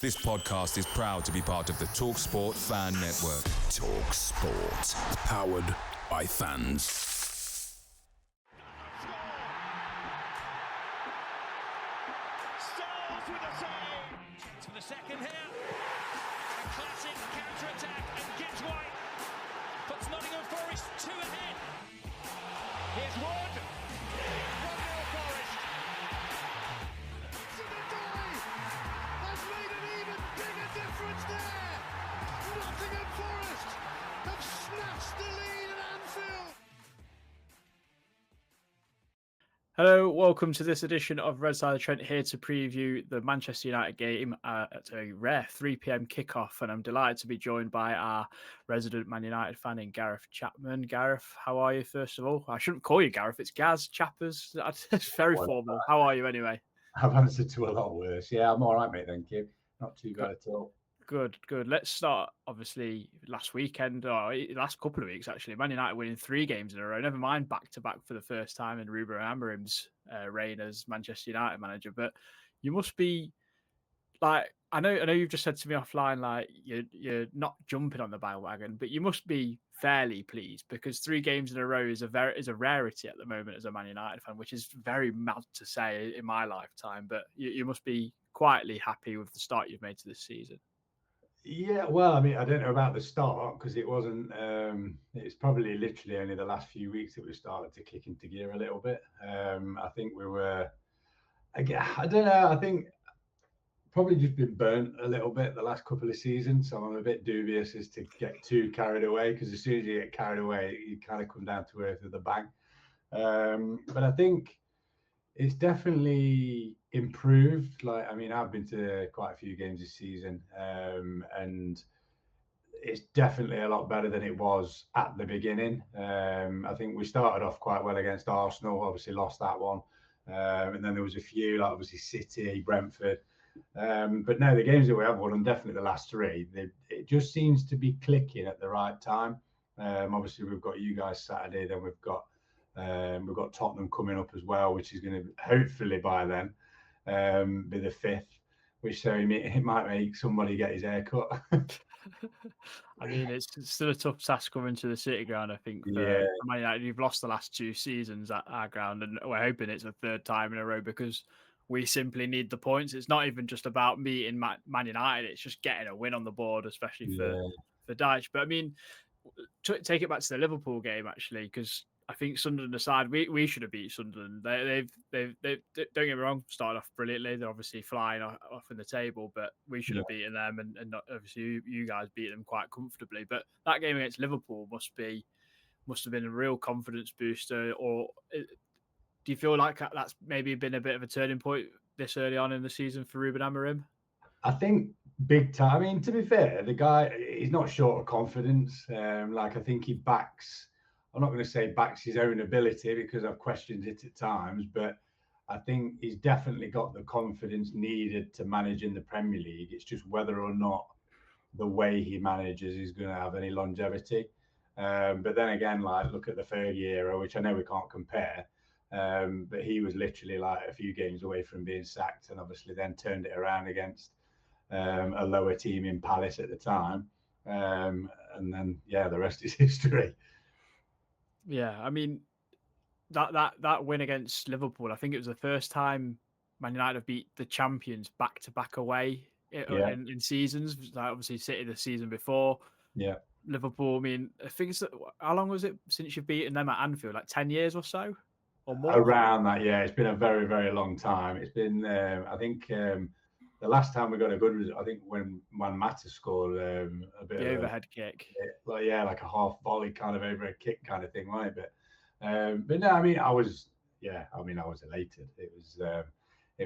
This podcast is proud to be part of the TalkSPORT Fan Network. TalkSPORT. Powered by fans. Styles with a save. Trent for the second here. A classic counter-attack, and Gibbs White puts Nottingham Forest 2 ahead. Here's Wood. 1-0 Forest. Has made an even bigger difference there. Nottingham Forest have snatched the lead at Anfield. Hello, welcome to this edition of Red Side of Trent, here to preview the Manchester United game at a rare 3 p.m. kickoff, and I'm delighted to be joined by our resident Man United fan in Gareth Chapman. Gareth, how are you, first of all? I shouldn't call you Gareth, it's Gaz Chappers. It's very formal. How are you anyway? I've answered to a lot worse. Yeah, I'm all right, mate, thank you. Not too bad at all. Good. Let's start, obviously, last weekend, or last couple of weeks, actually. Man United winning 3 games in a row. Never mind back-to-back for the first time in Ruben Amorim's reign as Manchester United manager. But you must be, like, I know you've just said to me offline, like, you're not jumping on the bandwagon, but you must be fairly pleased, because 3 games in a row is a rarity at the moment as a Man United fan, which is very mad to say in my lifetime. But you must be quietly happy with the start you've made to this season. Yeah, well, I mean, I don't know about the start, because it wasn't, it's probably literally only the last few weeks that we started to kick into gear a little bit. I think we were, I don't know, I think probably just been burnt a little bit the last couple of seasons. So I'm a bit dubious as to get too carried away, because as soon as you get carried away, you kind of come down to earth with a bang. But I think it's definitely improved. Like, I mean, I've been to quite a few games this season, and it's definitely a lot better than it was at the beginning. I think we started off quite well against Arsenal, obviously lost that one. And then there was a few, like obviously City, Brentford. But no, the games that we have won, and definitely the last 3, it just seems to be clicking at the right time. Obviously, we've got you guys Saturday, then we've got Tottenham coming up as well, which is going to hopefully by then be the 5th, which so it might make somebody get his hair cut. I mean, it's still a tough task coming to the City ground, I think. Yeah. Man United, you've lost the last 2 seasons at our ground, and we're hoping it's a 3rd time in a row, because we simply need the points. It's not even just about meeting Man United; it's just getting a win on the board, especially for Dyche. But I mean, take it back to the Liverpool game, actually, because I think Sunderland aside, we should have beat Sunderland. They've don't get me wrong, started off brilliantly. They're obviously flying off in the table, but we should have beaten them, and not, obviously you guys beat them quite comfortably. But that game against Liverpool must have been a real confidence booster. Or do you feel like that's maybe been a bit of a turning point this early on in the season for Ruben Amorim? I think big time. I mean, to be fair, the guy, he's not short of confidence. Like, I think he backs, I'm not going to say backs his own ability, because I've questioned it at times, but I think he's definitely got the confidence needed to manage in the Premier League. It's just whether or not the way he manages is going to have any longevity. But then again, like, look at the Fergie era, which I know we can't compare, but he was literally like a few games away from being sacked, and obviously then turned it around against a lower team in Palace at the time. And then, yeah, the rest is history. Yeah, I mean, that win against Liverpool, I think it was the first time Man United have beat the champions back-to-back away in seasons. Like, obviously, City the season before. Yeah. Liverpool, I mean, I think how long was it since you've beaten them at Anfield? Like 10 years or so? Or more? Around that, yeah. It's been a very, very long time. It's been, I think, the last time we got a good result, I think when Mata scored a bit the of overhead kick. Like a half volley kind of overhead kick kind of thing, right? But no, I mean, I was elated. It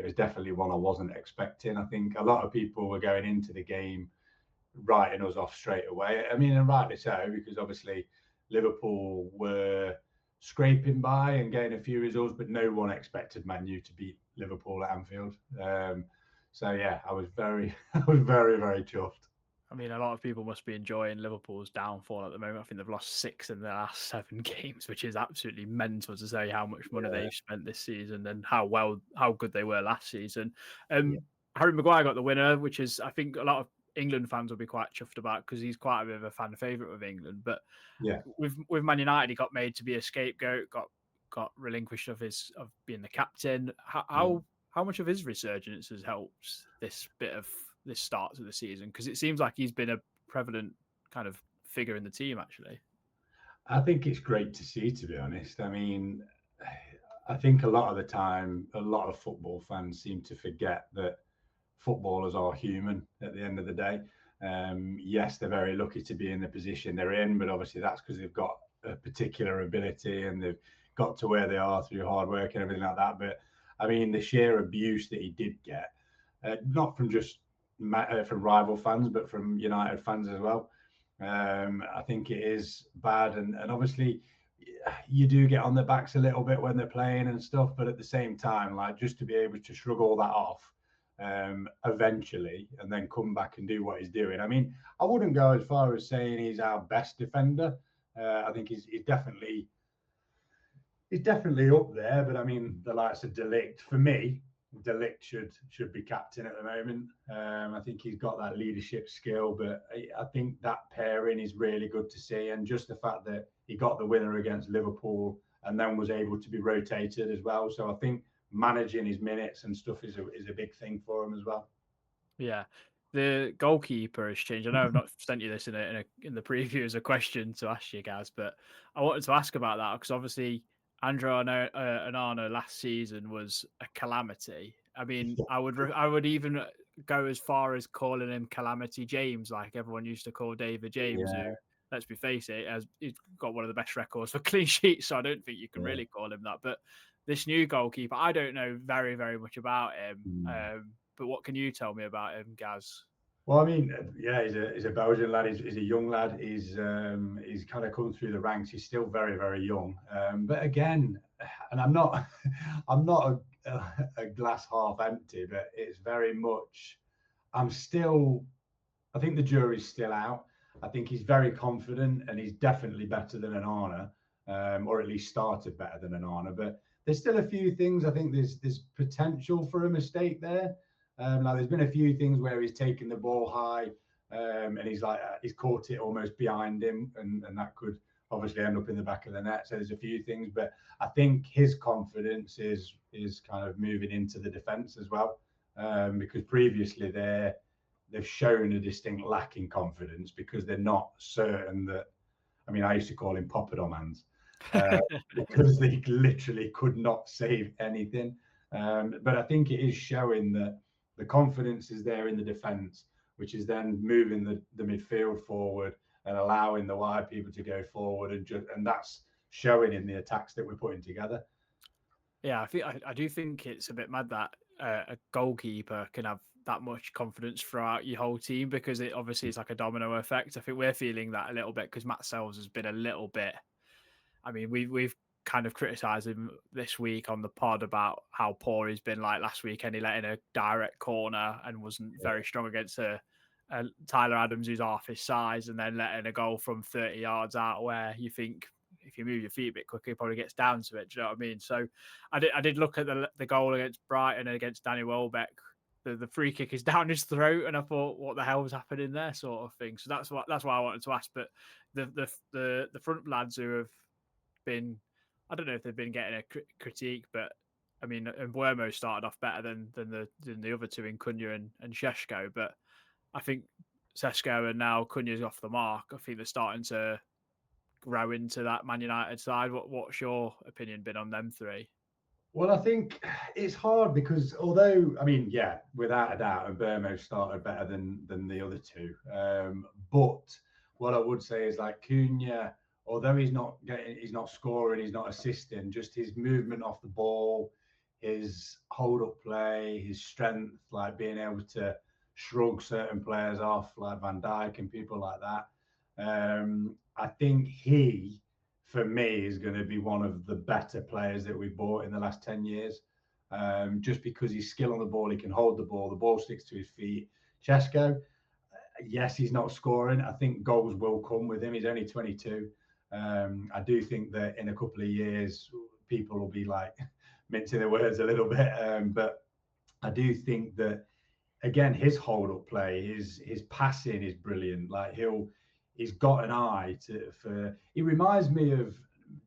was definitely one I wasn't expecting. I think a lot of people were going into the game writing us off straight away. I mean, and rightly so, because obviously Liverpool were scraping by and getting a few results, but no one expected Man Utd to beat Liverpool at Anfield. So yeah, I was very, very chuffed. I mean, a lot of people must be enjoying Liverpool's downfall at the moment. I think they've lost 6 in their last 7 games, which is absolutely mental to say how much money they've spent this season and how good they were last season. Harry Maguire got the winner, which is, I think, a lot of England fans will be quite chuffed about because he's quite a bit of a fan favourite with England. But Yeah. with Man United, he got made to be a scapegoat, got relinquished of being the captain. How much of his resurgence has helped this start to the season? Because it seems like he's been a prevalent kind of figure in the team, actually. I think it's great to see, to be honest. I mean, I think a lot of the time, a lot of football fans seem to forget that footballers are human at the end of the day. Yes, they're very lucky to be in the position they're in, but obviously that's because they've got a particular ability and they've got to where they are through hard work and everything like that. But I mean, the sheer abuse that he did get, not from just from rival fans, but from United fans as well. I think it is bad, and obviously you do get on their backs a little bit when they're playing and stuff. But at the same time, like, just to be able to shrug all that off eventually and then come back and do what he's doing. I mean, I wouldn't go as far as saying he's our best defender. I think he's definitely up there. But I mean, the likes of De Ligt, for me, De Ligt should be captain at the moment. I think he's got that leadership skill, but I think that pairing is really good to see. And just the fact that he got the winner against Liverpool and then was able to be rotated as well. So I think managing his minutes and stuff is a big thing for him as well. Yeah. The goalkeeper has changed. I know I've not sent you this in the preview as a question to ask you guys, but I wanted to ask about that because obviously Andrew Onana last season was a calamity. I mean, I would even go as far as calling him Calamity James, like everyone used to call David James, who, let's be face it, he's got one of the best records for clean sheets, so I don't think you can really call him that. But this new goalkeeper, I don't know very, very much about him. But what can you tell me about him, Gaz? Well, I mean, yeah, he's a Belgian lad. He's a young lad. He's kind of come through the ranks. He's still very, very young. But again, and I'm not a glass half empty, but it's very much. I think the jury's still out. I think he's very confident, and he's definitely better than Onana, or at least started better than Onana. But there's still a few things. I think there's potential for a mistake there. Now, there's been a few things where he's taken the ball high, and he's caught it almost behind him, and that could obviously end up in the back of the net. So there's a few things, but I think his confidence is kind of moving into the defence as well, because previously they've shown a distinct lack in confidence because they're not certain that. I mean, I used to call him Poppadomans because they literally could not save anything. But I think it is showing that the confidence is there in the defence, which is then moving the midfield forward and allowing the wide people to go forward, and that's showing in the attacks that we're putting together. Yeah, I do think it's a bit mad that a goalkeeper can have that much confidence throughout your whole team, because it obviously is like a domino effect. I think we're feeling that a little bit because Matt Sells has been a little bit. I mean, we've kind of criticised him this week on the pod about how poor he's been. Like last weekend, he let in a direct corner and wasn't very strong against Tyler Adams, who's half his size, and then letting a goal from 30 yards out where you think if you move your feet a bit quicker, he probably gets down to it. Do you know what I mean? So I did look at the goal against Brighton and against Danny Welbeck. The free kick is down his throat, and I thought, what the hell was happening there, sort of thing. So that's why I wanted to ask. But the front lads who have been, I don't know if they've been getting a critique, but I mean, Mbuemo started off better than the other two in Cunha and Šeško, but I think Šeško and now Cunha's off the mark. I think they're starting to grow into that Man United side. What's your opinion been on them three? Well, I think it's hard because although, I mean, yeah, without a doubt, Mbuemo started better than the other two. But what I would say is like Cunha, although he's not scoring, he's not assisting, just his movement off the ball, his hold up play, his strength, like being able to shrug certain players off, like Van Dijk and people like that. I think he, for me, is going to be one of the better players that we've bought in the last 10 years. Just because his skill on the ball, he can hold the ball sticks to his feet. Šeško, yes, he's not scoring. I think goals will come with him. He's only 22. I do think that in a couple of years, people will be like mincing their words a little bit. But I do think that again, his hold-up play, his passing is brilliant. Like he's got an eye for. He reminds me of,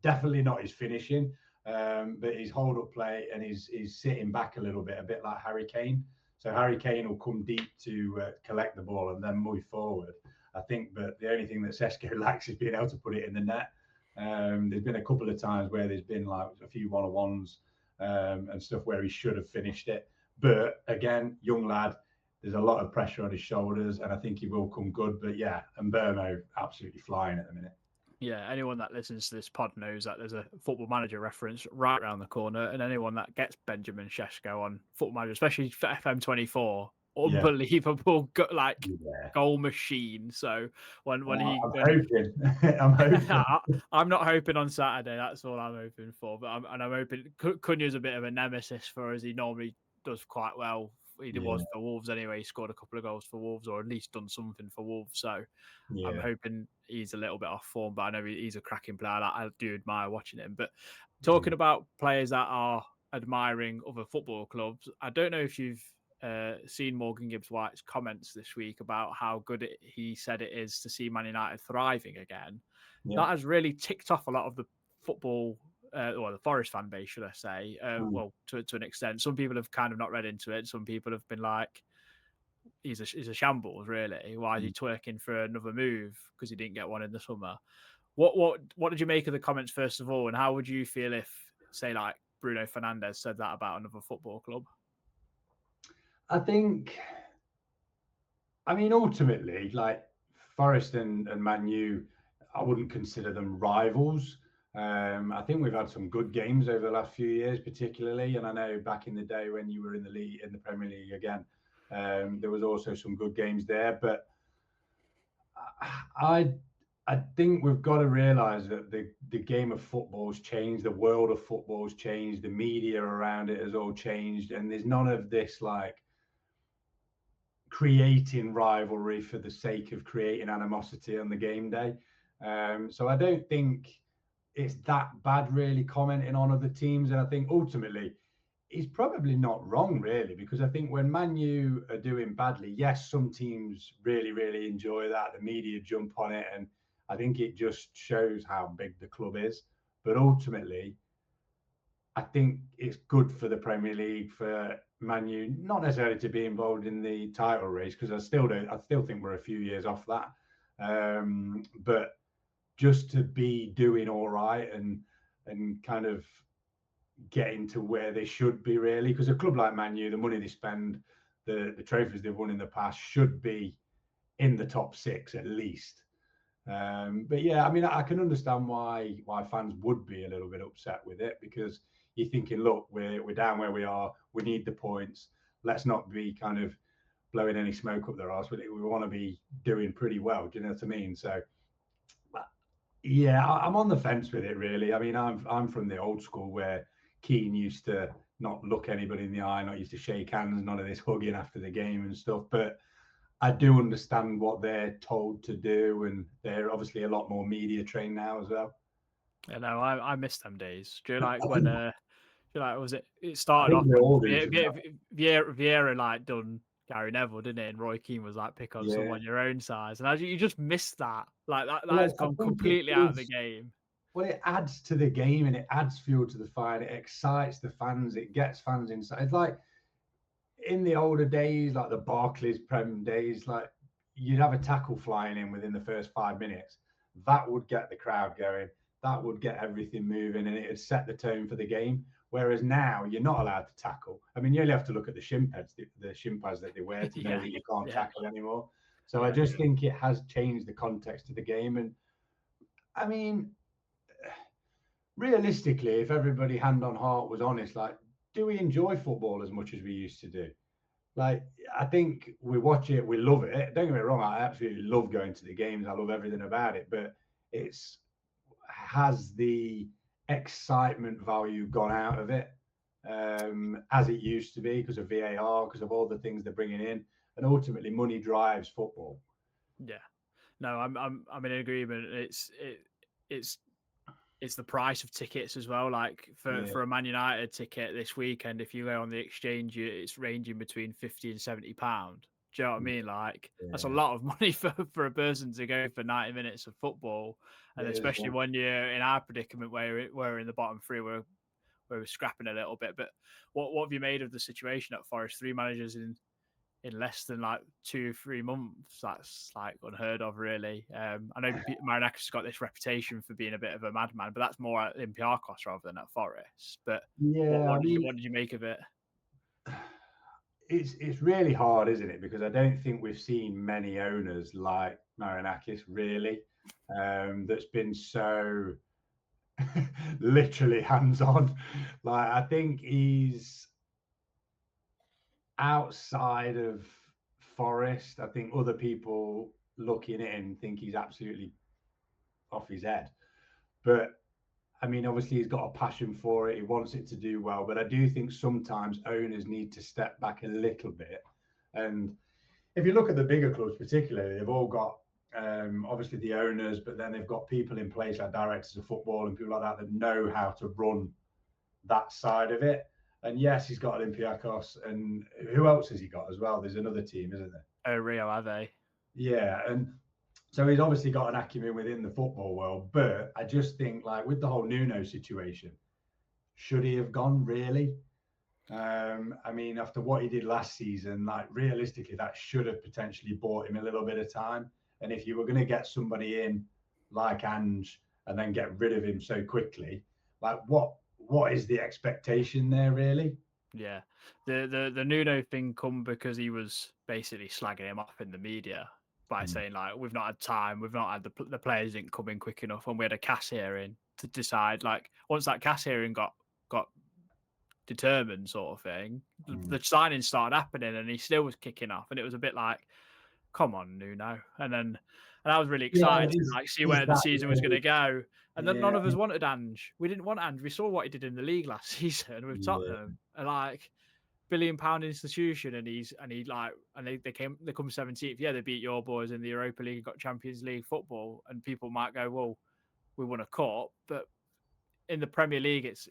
definitely not his finishing, but his hold-up play and his sitting back a bit like Harry Kane. So Harry Kane will come deep to collect the ball and then move forward. I think, but the only thing that Sesko lacks is being able to put it in the net. There's been a couple of times where there's been like a few one-on-ones and stuff where he should have finished it. But again, young lad, there's a lot of pressure on his shoulders, and I think he will come good. But yeah, and Burmo absolutely flying at the minute. Yeah, anyone that listens to this pod knows that there's a Football Manager reference right around the corner, and anyone that gets Benjamin Sesko on Football Manager, especially for FM24, unbelievable goal machine. So when he, I'm hoping. I'm not hoping on Saturday. That's all I'm hoping for. But I'm hoping Cunha's a bit of a nemesis for us. He normally does quite well. He was for Wolves anyway. He scored a couple of goals for Wolves, or at least done something for Wolves. So I'm hoping he's a little bit off form, but I know he's a cracking player. I do admire watching him. But talking about players that are admiring other football clubs, I don't know if you've seen Morgan Gibbs-White's comments this week about how good he said it is to see Man United thriving again. Yeah. That has really ticked off a lot of the football, or the Forest fan base, should I say, well, to an extent. Some people have kind of not read into it. Some people have been like, he's a shambles, really. Why is he twerking for another move because he didn't get one in the summer? What did you make of the comments, first of all, and how would you feel if, say, like Bruno Fernandes said that about another football club? I think, ultimately, like Forest and Man U, I wouldn't consider them rivals. I think we've had some good games over the last few years, particularly. And I know back in the day when you were in the league, in the Premier League again, there was also some good games there. But I think we've got to realise that the game of football's changed, the world of football's changed, the media around it has all changed, and there's none of this like creating rivalry for the sake of creating animosity on the game day. So I don't think it's that bad really commenting on other teams. And I think ultimately he's probably not wrong really, because I think when Man U are doing badly, yes, some teams really, really enjoy that. The media jump on it. And I think it just shows how big the club is. But ultimately, I think it's good for the Premier League, for Man U, not necessarily to be involved in the title race, because I still think we're a few years off that. But just to be doing all right and kind of getting to where they should be, really, because a club like Man U, the money they spend, the trophies they've won in the past, should be in the top six at least. But yeah, I can understand why fans would be a little bit upset with it, because you're thinking, look, we're down where we are. We need the points. Let's not be kind of blowing any smoke up their arse. We want to be doing pretty well. Do you know what I mean? So, yeah, I'm on the fence with it, really. I'm from the old school where Keane used to not look anybody in the eye, not used to shake hands, none of this hugging after the game and stuff. But I do understand what they're told to do, and they're obviously a lot more media trained now as well. Yeah, no, I miss them days. Do you like when was it started off Vieira like done Gary Neville, didn't it? And Roy Keane was like, pick up someone your own size. And you just miss that. Like that has gone completely out of the game. Well, it adds to the game and it adds fuel to the fire. It excites the fans. It gets fans inside. It's like in the older days, like the Barclays Prem days, like you'd have a tackle flying in within the first 5 minutes. That would get the crowd going. That would get everything moving, and it would set the tone for the game. Whereas now you're not allowed to tackle. You only have to look at the shin pads that they wear to know that you can't tackle anymore. So I just think it has changed the context of the game. And realistically, if everybody hand on heart was honest, like, do we enjoy football as much as we used to do? Like, I think we watch it, we love it. Don't get me wrong, I absolutely love going to the games. I love everything about it, but has the excitement value gone out of it as it used to be, because of VAR, because of all the things they're bringing in, and ultimately money drives football. Yeah, no, I'm in agreement. It's it's the price of tickets as well. Like for a Man United ticket this weekend, if you go on the exchange, it's ranging between £50 and £70. Do you know what I mean? Like that's a lot of money for a person to go for 90 minutes of football, and especially when you're in our predicament where we're in the bottom three, where we're scrapping a little bit. But what have you made of the situation at Forest? 3 managers in less than like 2-3 months. That's like unheard of, really. I know Marinakis got this reputation for being a bit of a madman, but that's more at Olympiacos rather than at Forest. But what did you make of it? It's really hard, isn't it? Because I don't think we've seen many owners like Marinakis, really, that's been so literally hands-on. Like, I think he's outside of Forest. I think other people looking at him think he's absolutely off his head. But I mean, obviously he's got a passion for it. He wants it to do well. But I do think sometimes owners need to step back a little bit. And if you look at the bigger clubs, particularly, they've all got obviously the owners, but then they've got people in place like directors of football and people like that know how to run that side of it. And yes, he's got Olympiacos, and who else has he got as well? There's another team, isn't there? Oh, Rio Ave. Yeah, and so he's obviously got an acumen within the football world. But I just think, like with the whole Nuno situation, should he have gone really? I mean, after what he did last season, like realistically, that should have potentially bought him a little bit of time. And if you were going to get somebody in like Ange and then get rid of him so quickly, like what is the expectation there, really? Yeah, the Nuno thing come because he was basically slagging him off in the media by saying like, we've not had time, we've not had the players didn't come in quick enough, and we had a CAS hearing to decide. Like once that CAS hearing got determined, sort of thing, the signings started happening, and he still was kicking off, and it was a bit like, come on, Nuno. And I was really excited to like see where the season was going to go. And then none of us wanted Ange. We didn't want Ange. We saw what he did in the league last season with Tottenham, and like £1 billion institution, and they come 17th. Yeah, they beat your boys in the Europa League and got Champions League football. And people might go, well, we won a cup, but in the Premier League, it's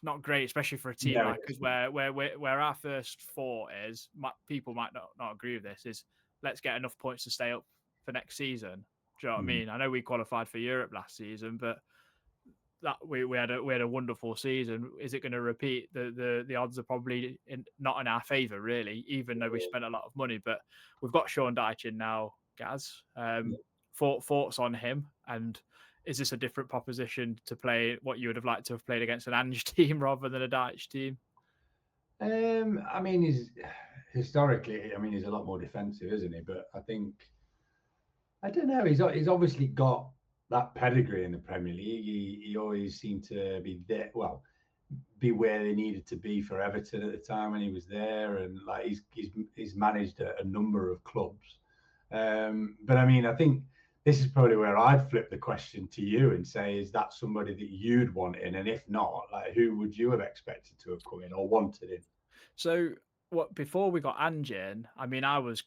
not great, especially for a team like us, where our first thought is, people might not agree with this, is let's get enough points to stay up for next season. Do you know what I mean? I know we qualified for Europe last season, but that we had a wonderful season. Is it going to repeat? The odds are probably not in our favour, really, even though we spent a lot of money. But we've got Sean Dyche in now, Gaz. Thoughts on him, and is this a different proposition to play what you would have liked to have played against an Ange team rather than a Dyche team? I mean, he's historically, he's a lot more defensive, isn't he? But I think, I don't know, he's obviously got that pedigree in the Premier League. He always seemed to be there, be where they needed to be for Everton at the time when he was there, and like he's managed a number of clubs. But I mean, I think this is probably where I'd flip the question to you and say, is that somebody that you'd want in? And if not, like, who would you have expected to have come in or wanted in? So before we got Ange in, I mean, I was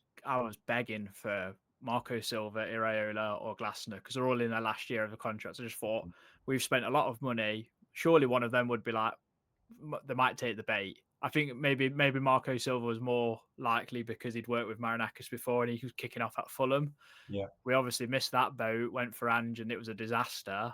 begging for Marco Silva, Iraola, or Glasner, because they're all in their last year of the contract. I just thought, we've spent a lot of money. Surely one of them would be like, they might take the bait. I think maybe Marco Silva was more likely because he'd worked with Marinakis before and he was kicking off at Fulham. Yeah, we obviously missed that boat, went for Ange, and it was a disaster.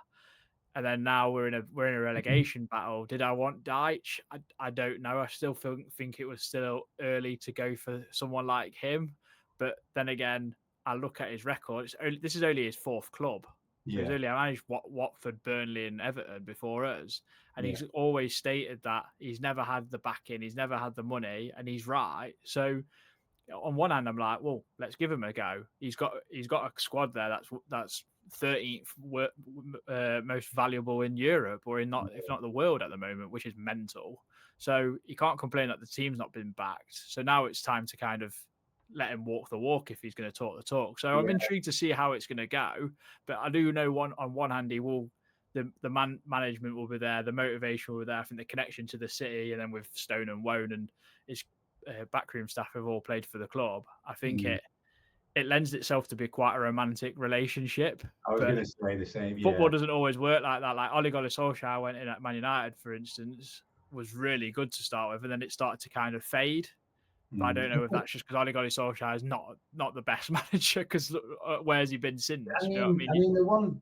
And then now we're in a relegation battle. Did I want Dyche? I don't know. I still think it was still early to go for someone like him. But then again, I look at his record. This is only his 4th club. So he's only managed Watford, Burnley, and Everton before us. And he's always stated that he's never had the backing, he's never had the money, and he's right. So on one hand, I'm like, well, let's give him a go. He's got a squad there that's 13th most valuable in Europe, or if not the world at the moment, which is mental. So you can't complain that the team's not been backed. So now it's time to kind of let him walk the walk if he's going to talk the talk. So I'm intrigued to see how it's going to go. But I do know on one hand, he will. The management will be there, the motivation will be there. I think the connection to the city, and then with Stone and Wone and his backroom staff have all played for the club. I think it lends itself to be quite a romantic relationship. I was But going to say the same. football Yeah. doesn't always work like that. Like Ole Gunnar Solskjaer went in at Man United, for instance, was really good to start with, and then it started to kind of fade. But I don't know if that's just because Ole Gunnar Solskjaer is not the best manager. Because where's he been since? You know what I mean?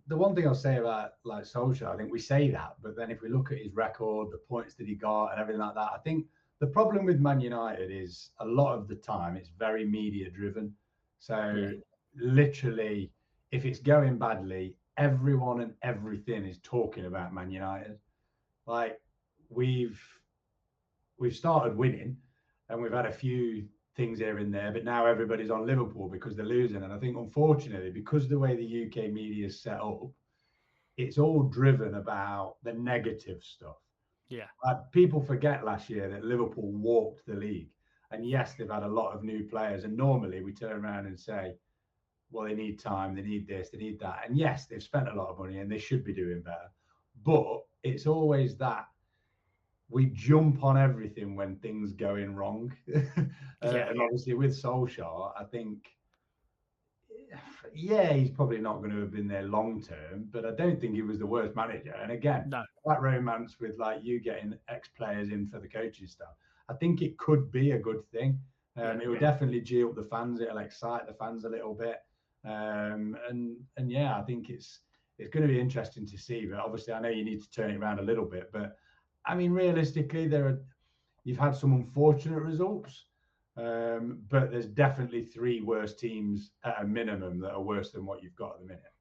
The one thing I'll say about like Solskjaer, I think we say that, but then if we look at his record, the points that he got, and everything like that, I think the problem with Man United is a lot of the time it's very media driven. So literally, if it's going badly, everyone and everything is talking about Man United. Like we've started winning, and we've had a few things here and there, but now everybody's on Liverpool because they're losing. And I think, unfortunately, because of the way the UK media is set up, it's all driven about the negative stuff. Yeah. People forget last year that Liverpool walked the league. And yes, they've had a lot of new players. And normally we turn around and say, well, they need time, they need this, they need that. And yes, they've spent a lot of money and they should be doing better. But it's always that we jump on everything when things going wrong. And obviously with Solskjaer, I think, he's probably not going to have been there long term, but I don't think he was the worst manager. And again, that romance with like you getting ex-players in for the coaching stuff, I think it could be a good thing. It will definitely G up the fans. It'll excite the fans a little bit. And I think it's going to be interesting to see. But obviously, I know you need to turn it around a little bit. But I mean, realistically, you've had some unfortunate results, but there's definitely 3 worse teams at a minimum that are worse than what you've got at the minute.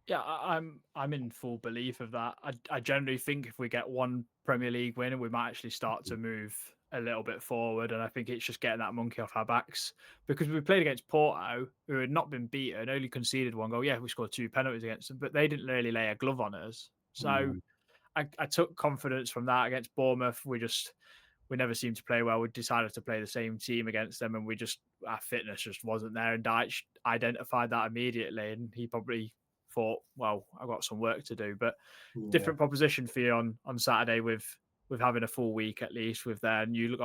Yeah, I'm in full belief of that. I generally think if we get one Premier League win, we might actually start to move a little bit forward. And I think it's just getting that monkey off our backs, because we played against Porto, who had not been beaten, only conceded 1 goal. Yeah, we scored 2 penalties against them, but they didn't really lay a glove on us. So I took confidence from that. Against Bournemouth, we never seemed to play well. We decided to play the same team against them, and our fitness just wasn't there. And Deitch identified that immediately, and he probably thought, well, I've got some work to do. But different proposition for you on Saturday with having a full week at least with their new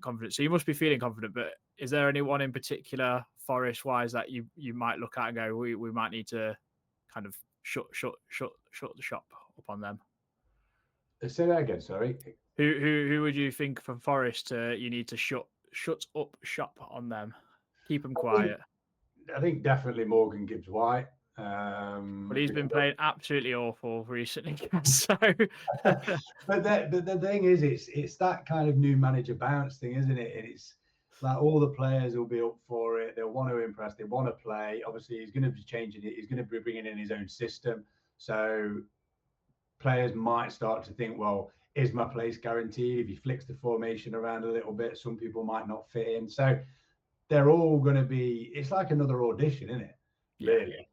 confidence. So you must be feeling confident. But is there anyone in particular, Forest wise, that you might look at and go, we might need to kind of shut the shop up on them? Say that again, sorry. Who would you think from Forest you need to shut up shop on them? Keep them quiet. I think definitely Morgan Gibbs-White. Well, he's been playing absolutely awful recently. So, but the thing is, it's that kind of new manager bounce thing, isn't it? And it's like all the players will be up for it. They'll want to impress. They want to play. Obviously, he's going to be changing it. He's going to be bringing in his own system. So players might start to think, well, is my place guaranteed? If he flicks the formation around a little bit, some people might not fit in. So they're all going to be, it's like another audition, isn't it? Really?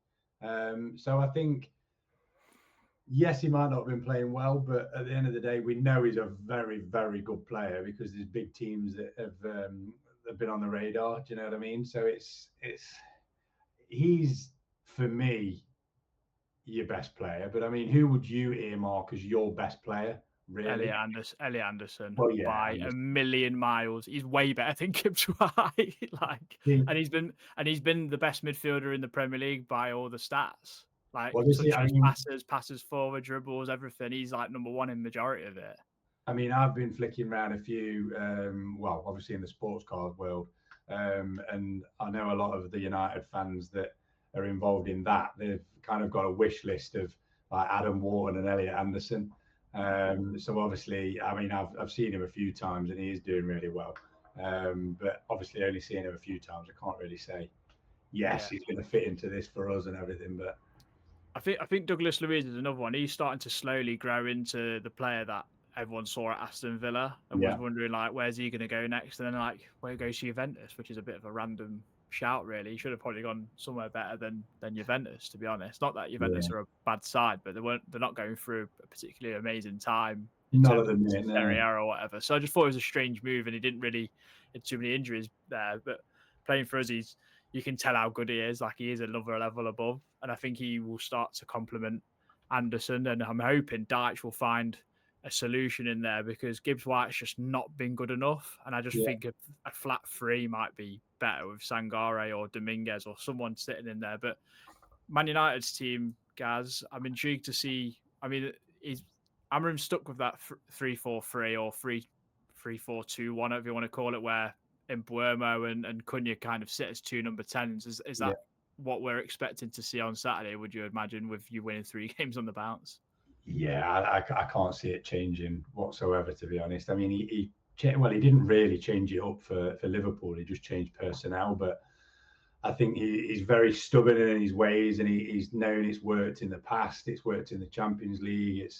So I think, yes, he might not have been playing well, but at the end of the day, we know he's a very, very good player because there's big teams that have been on the radar. Do you know what I mean? So he's, for me, your best player. But I mean, who would you earmark as your best player? Really? Elliot Anderson, by a million miles. He's way better than Gibbs-White. And he's been the best midfielder in the Premier League by all the stats. Passes forward, dribbles, everything. He's like number 1 in majority of it. I mean, I've been flicking around a few. Obviously in the sports card world, and I know a lot of the United fans that are involved in that. They've kind of got a wish list of like Adam Wharton and Elliot Anderson. So obviously, I mean, I've seen him a few times and he is doing really well. But obviously, only seeing him a few times, I can't really say he's going to fit into this for us and everything. But I think Douglas Luiz is another one. He's starting to slowly grow into the player that everyone saw at Aston Villa and was wondering like, where's he going to go next? And then like, where he goes to Juventus, which is a bit of a random shout, really. He should have probably gone somewhere better than Juventus, to be honest. Not that Juventus are a bad side, but they're not going through a particularly amazing time in terms of Serie A or whatever. So I just thought it was a strange move, and he didn't really had too many injuries there. But playing for us, you can tell how good he is. Like, he is another level above, and I think he will start to complement Anderson. And I'm hoping Deitch will find a solution in there because Gibbs-White's just not been good enough, and I just think a flat 3 might be better with Sangare or Dominguez or someone sitting in there. But Man United's team, Gaz, I'm intrigued to see. I mean, is Amarim stuck with that 3-4-3 or 3-4-2, whatever you want to call it, where Mbuemo and Cunha kind of sit as two number 10s. Is that what we're expecting to see on Saturday, would you imagine, with you winning 3 games on the bounce? Yeah, I can't see it changing whatsoever, to be honest. I mean, he didn't really change it up for Liverpool. He just changed personnel, but I think he's very stubborn in his ways, and he's known it's worked in the past. It's worked in the Champions League.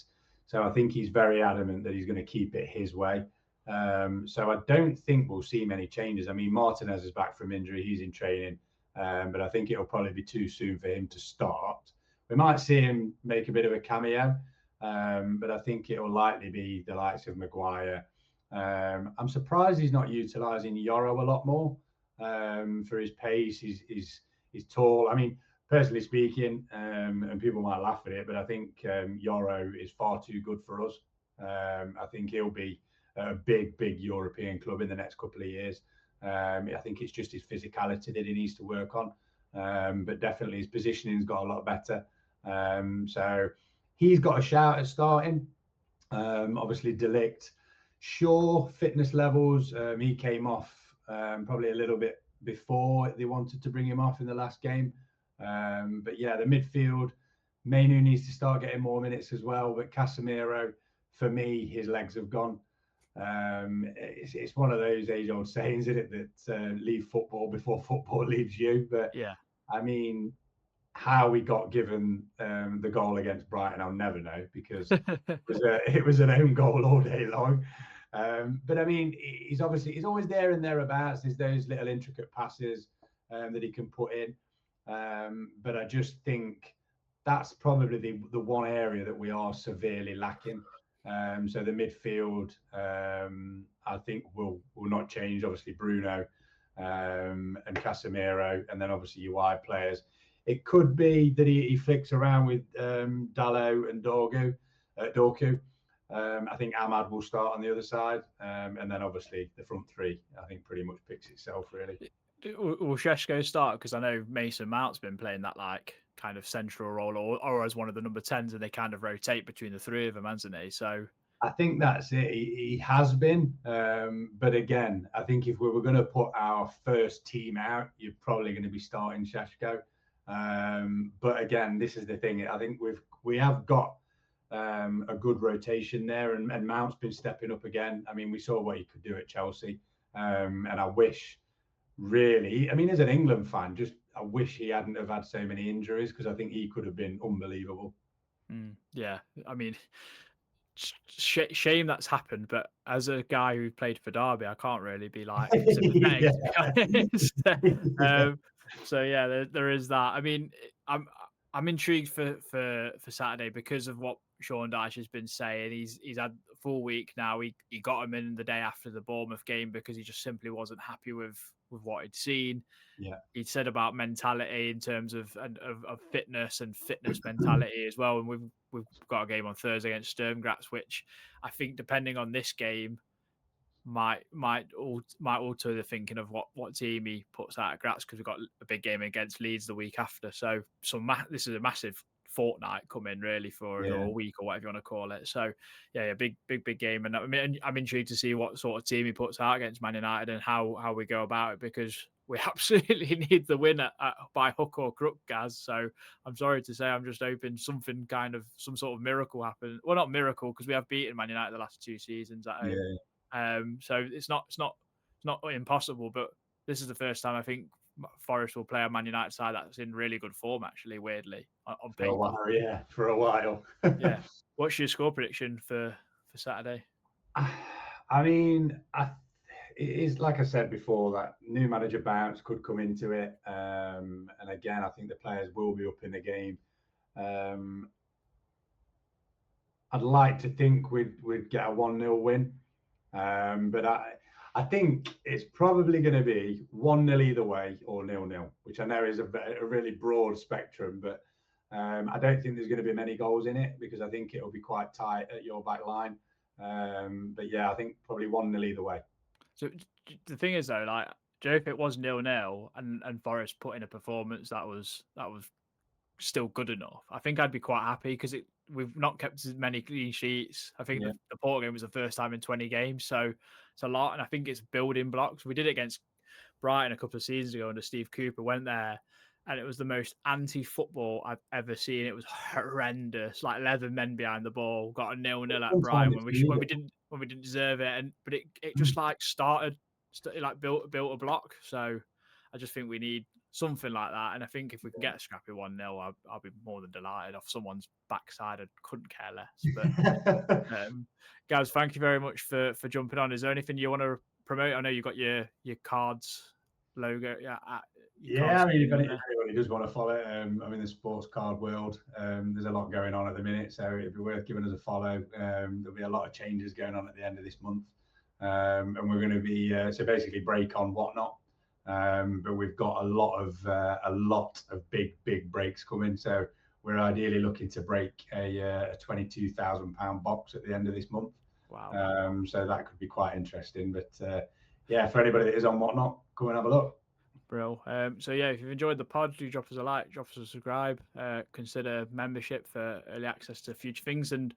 So I think he's very adamant that he's going to keep it his way. So I don't think we'll see many changes. I mean, Martinez is back from injury. He's in training, but I think it'll probably be too soon for him to start. We might see him make a bit of a cameo, but I think it will likely be the likes of Maguire. I'm surprised he's not utilising Yoro a lot more. For his pace, he's tall. I mean, personally speaking, and people might laugh at it, but I think Yoro is far too good for us. I think he'll be a big European club in the next couple of years. I think it's just his physicality that he needs to work on, but definitely his positioning's got a lot better. So he's got a shout at starting. Obviously, De Ligt, sure, fitness levels. He came off probably a little bit before they wanted to bring him off in the last game. But yeah, the midfield, Mainu needs to start getting more minutes as well. But Casemiro, for me, his legs have gone. It's one of those age-old sayings, isn't it, that leave football before football leaves you. But yeah, I mean, how we got given the goal against Brighton, I'll never know, because it was an own goal all day long. But I mean, he's always there and thereabouts. There's those little intricate passes that he can put in. But I just think that's probably the one area that we are severely lacking. So the midfield, I think will not change. Obviously Bruno and Casemiro, and then obviously your wide players. It could be that he flicks around with Dalot and Dorgu. I think Ahmad will start on the other side, and then obviously the front three, I think, pretty much picks itself, really. Will Šeško start? Because I know Mason Mount's been playing that like kind of central role, or as one of the number 10s, and they kind of rotate between the three of them, hasn't he? So I think that's it. He has been, but again, I think if we were going to put our first team out, you're probably going to be starting Šeško. But again, this is the thing. I think we have got a good rotation there, and Mount's been stepping up again. I mean, we saw what he could do at Chelsea, and I wish, really, I mean, as an England fan, I wish he hadn't have had so many injuries, because I think he could have been unbelievable. Yeah, I mean, shame that's happened, but as a guy who played for Derby, I can't really be like sympathetic. So yeah, there is that. I mean, I'm intrigued for Saturday because of what Sean Dyche has been saying. He's had a full week now. He got him in the day after the Bournemouth game because he just simply wasn't happy with what he'd seen. Yeah, he said about mentality in terms of fitness and fitness mentality as well. And we've got a game on Thursday against Sturm Graz, which I think, depending on this game, might alter the thinking of what team he puts out at Graz, because we've got a big game against Leeds the week after. So this is a massive fortnight coming, really, for or a week or whatever you want to call it. So yeah, big game. And I mean, I'm intrigued to see what sort of team he puts out against Man United and how we go about it, because we absolutely need the win by hook or crook, Gaz. So I'm sorry to say, I'm just hoping some sort of miracle happens. Well, not miracle, because we have beaten Man United the last 2 seasons at home. So it's not impossible, but this is the first time I think Forest will play a Man United side that's in really good form, actually, weirdly, on paper. For a while. Yeah. What's your score prediction for Saturday? I mean, it is, like I said before, that new manager bounce could come into it. And again, I think the players will be up in the game. I'd like to think we'd get a 1-0 win. But I think it's probably going to be 1-0 either way or 0-0, which I know is a really broad spectrum, but I don't think there's going to be many goals in it, because I think it'll be quite tight at your back line. But yeah, I think probably 1-0 either way. So the thing is, though, like, Do you know if it was 0-0 and Forest put in a performance that was still good enough, I think I'd be quite happy because we've not kept as many clean sheets. I think the Porto game was the first time in 20 games, so it's a lot, and I think it's building blocks. We did it against Brighton a couple of seasons ago under Steve Cooper, went there, and it was the most anti-football I've ever seen. It was horrendous, like 11 men behind the ball, got a 0-0 at Brighton when we didn't deserve it, but it just like like built a block. So I just think we need something like that, and I think if we can get a scrappy 1-0, I'll be more than delighted. Off someone's backside, I couldn't care less. But guys, thank you very much for jumping on. Is there anything you want to promote? I know you got your cards logo. Yeah, I mean, if anybody does want to follow it, I'm in the sports card world. There's a lot going on at the minute, so it'd be worth giving us a follow. There'll be a lot of changes going on at the end of this month, and we're going to be so basically break on whatnot. But we've got a lot of big breaks coming. So we're ideally looking to break a £22,000 box at the end of this month. Wow. So that could be quite interesting. But yeah, for anybody that is on whatnot, come and have a look. Bro. So yeah, if you've enjoyed the pod, do drop us a like, drop us a subscribe, consider membership for early access to future things, and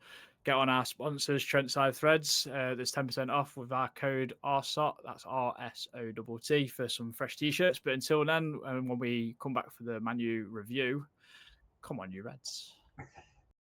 get on our sponsors, Trent Side Threads. There's 10% off with our code RSOT, that's RSOTT, for some fresh t-shirts. But until then, when we come back for the Man U review, come on, you Reds.